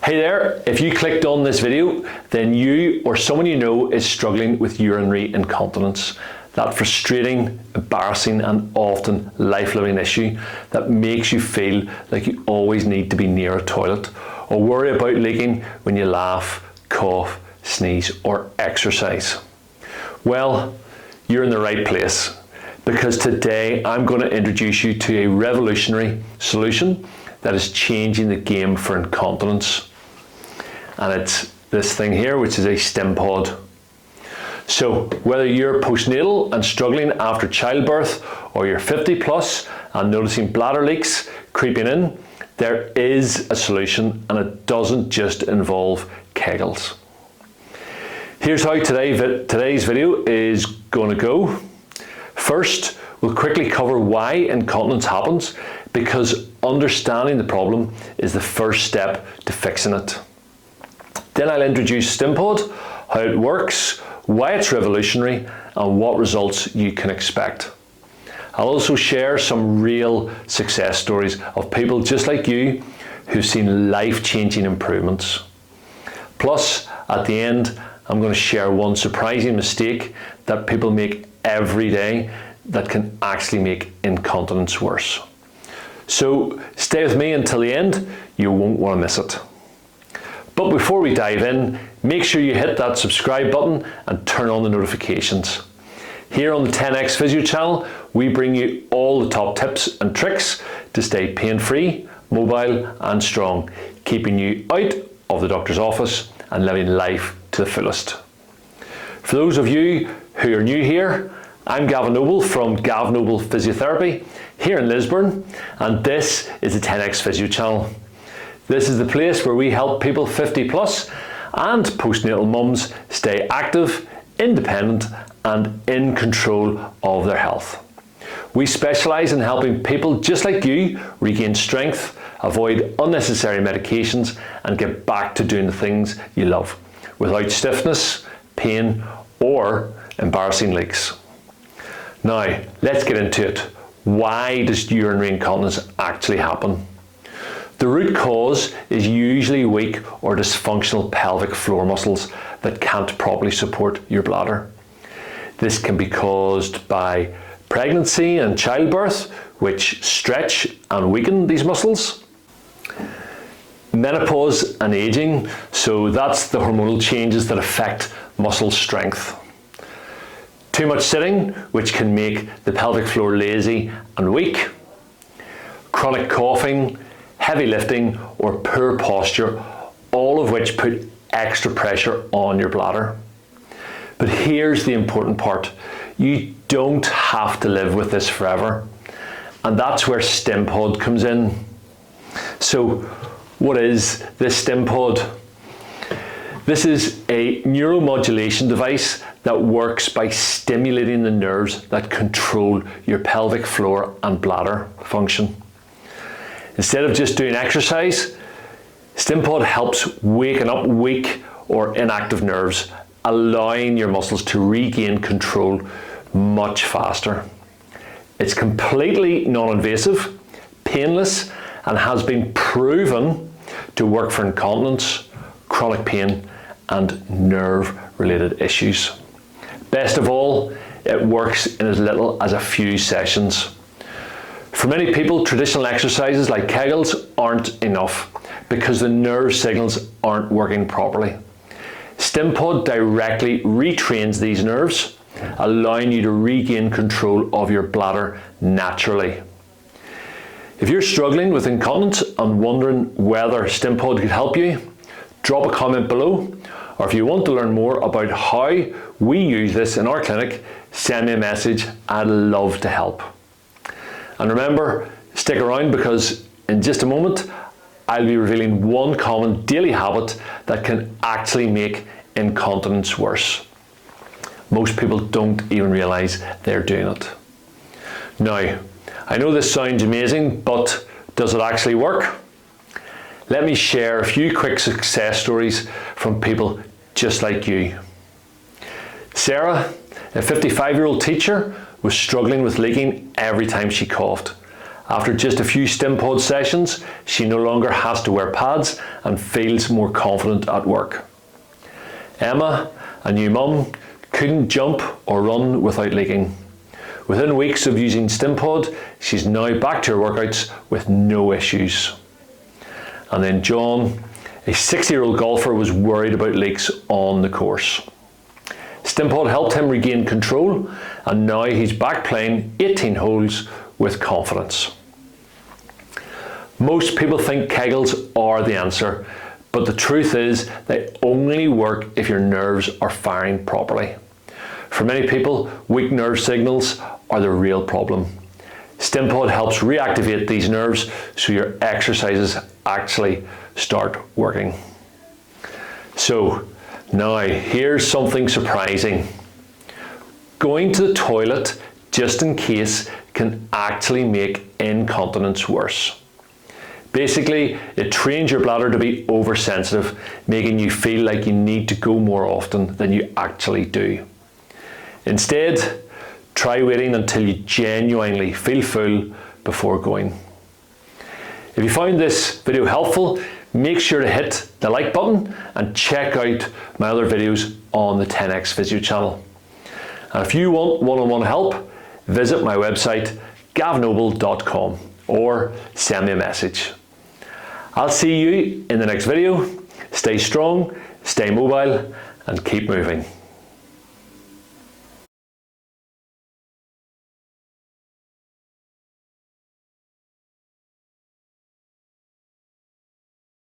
Hey there, if you clicked on this video, then you or someone you know is struggling with urinary incontinence. That frustrating, embarrassing and often life-limiting issue that makes you feel like you always need to be near a toilet or worry about leaking when you laugh, cough, sneeze or exercise. Well, you're in the right place because today I'm going to introduce you to a revolutionary solution that is changing the game for incontinence. And it's this thing here, which is a Steampod. So whether you're postnatal and struggling after childbirth, or you're 50 plus and noticing bladder leaks creeping in, there is a solution, and it doesn't just involve Kegels. Here's how today's video is going to go. First, we'll quickly cover why incontinence happens, because understanding the problem is the first step to fixing it. Then I'll introduce Steampod, how it works, why it's revolutionary, and what results you can expect. I'll also share some real success stories of people just like you who've seen life-changing improvements. Plus, at the end, I'm going to share one surprising mistake that people make every day that can actually make incontinence worse. So stay with me until the end, you won't want to miss it. But before we dive in, make sure you hit that subscribe button and turn on the notifications. Here on the 10X Physio channel, we bring you all the top tips and tricks to stay pain-free, mobile and strong, keeping you out of the doctor's office and living life to the fullest. For those of you who are new here, I'm Gavin Noble from Gav Noble Physiotherapy here in Lisburn, and this is the 10X Physio channel. This is the place where we help people 50 plus and postnatal mums stay active, independent and in control of their health. We specialise in helping people just like you regain strength, avoid unnecessary medications and get back to doing the things you love without stiffness, pain or embarrassing leaks. Now, let's get into it. Why does urinary incontinence actually happen? The root cause is usually weak or dysfunctional pelvic floor muscles that can't properly support your bladder. This can be caused by pregnancy and childbirth, which stretch and weaken these muscles. Menopause and aging, so that's the hormonal changes that affect muscle strength. Too much sitting, which can make the pelvic floor lazy and weak. Chronic coughing, heavy lifting or poor posture, all of which put extra pressure on your bladder. But here's the important part. You don't have to live with this forever. And that's where Steampod comes in. So what is this Steampod? This is a neuromodulation device that works by stimulating the nerves that control your pelvic floor and bladder function. Instead of just doing exercise, Steampod helps waken up weak or inactive nerves, allowing your muscles to regain control much faster. It's completely non-invasive, painless, and has been proven to work for incontinence, chronic pain, and nerve-related issues. Best of all, it works in as little as a few sessions. For many people, traditional exercises like Kegels aren't enough because the nerve signals aren't working properly. Steampod directly retrains these nerves, allowing you to regain control of your bladder naturally. If you're struggling with incontinence and wondering whether Steampod could help you, drop a comment below, or if you want to learn more about how we use this in our clinic, send me a message. I'd love to help. And remember, stick around because in just a moment, I'll be revealing one common daily habit that can actually make incontinence worse. Most people don't even realize they're doing it. Now, I know this sounds amazing, but does it actually work? Let me share a few quick success stories from people just like you. Sarah, a 55-year-old teacher, was struggling with leaking every time she coughed. After just a few Steampod sessions, she no longer has to wear pads and feels more confident at work. Emma, a new mum, couldn't jump or run without leaking. Within weeks of using Steampod, she's now back to her workouts with no issues. And then John, a 60-year-old golfer, was worried about leaks on the course. Steampod helped him regain control, and now he's back playing 18 holes with confidence. Most people think Kegels are the answer, but the truth is they only work if your nerves are firing properly. For many people, weak nerve signals are the real problem. Steampod helps reactivate these nerves so your exercises actually start working. So now here's something surprising. Going to the toilet just in case can actually make incontinence worse. Basically, it trains your bladder to be oversensitive, making you feel like you need to go more often than you actually do. Instead, try waiting until you genuinely feel full before going. If you found this video helpful, make sure to hit the like button and check out my other videos on the 10x Physio channel. And if you want one-on-one help, visit my website gavnoble.com or send me a message. I'll see you in the next video. Stay strong, stay mobile, and keep moving.